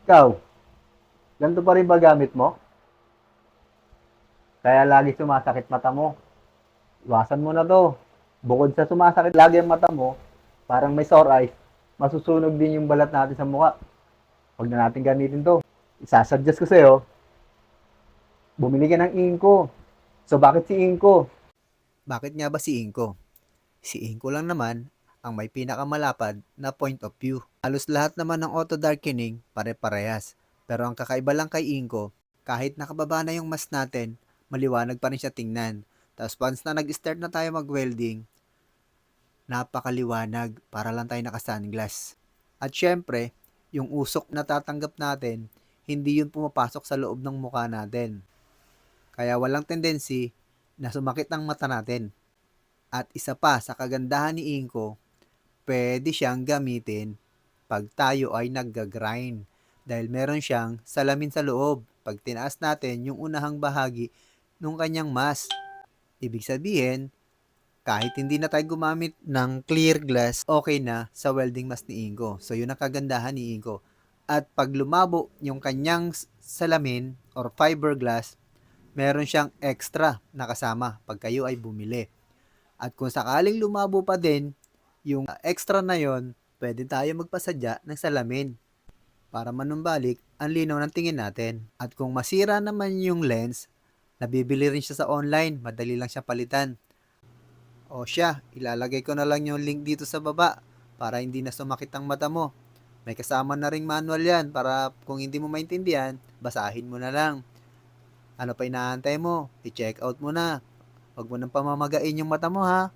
Ikaw, ganito pa rin ba gamit mo? Kaya lagi sumasakit mata mo. Iwasan mo na 'to. Bukod sa sumasakit lagi ang mata mo, parang may sore eyes, masusunog din yung balat natin sa mukha. Huwag na natin gamitin 'to. Isasuggest ko sa'yo, bumili ka ng Inco. So bakit si Inco? Bakit nga ba si Inko? Si Inko lang naman ang may pinakamalapad na point of view. Halos lahat naman ng auto darkening pare-parehas. Pero ang kakaiba lang kay Inko, kahit nakababa na yung mask natin, maliwanag pa rin siya tingnan. Tapos once na nag-start na tayo mag-welding, napakaliwanag para lang tayo naka-sunglass. At syempre, yung usok na tatanggap natin, hindi yun pumapasok sa loob ng mukha natin. Kaya walang tendency na sumakit ang mata natin. At isa pa sa kagandahan ni Inko, pwede siyang gamitin pag tayo ay nagga-grind. Dahil meron siyang salamin sa loob. Pag tinaas natin yung unahang bahagi ng kanyang mask, ibig sabihin, kahit hindi na tayo gumamit ng clear glass, okay na sa welding mask ni Inko. So yun ang kagandahan ni Inko. At pag lumabo yung kanyang salamin or fiberglass, meron siyang extra na kasama pag kayo ay bumili. At kung sakaling lumabo pa din yung extra na yon, pwede tayo magpasadya ng salamin para manumbalik ang linaw ng tingin natin. At kung masira naman yung lens, nabibili rin siya sa online, madali lang siya palitan. O siya, ilalagay ko na lang yung link dito sa baba para hindi na sumakit ang mata mo. May kasama na ring manual yan para kung hindi mo maintindihan, basahin mo na lang. Ano pa inaantay mo? I-check out mo na. Huwag mo nang pamamagain yung mata mo ha.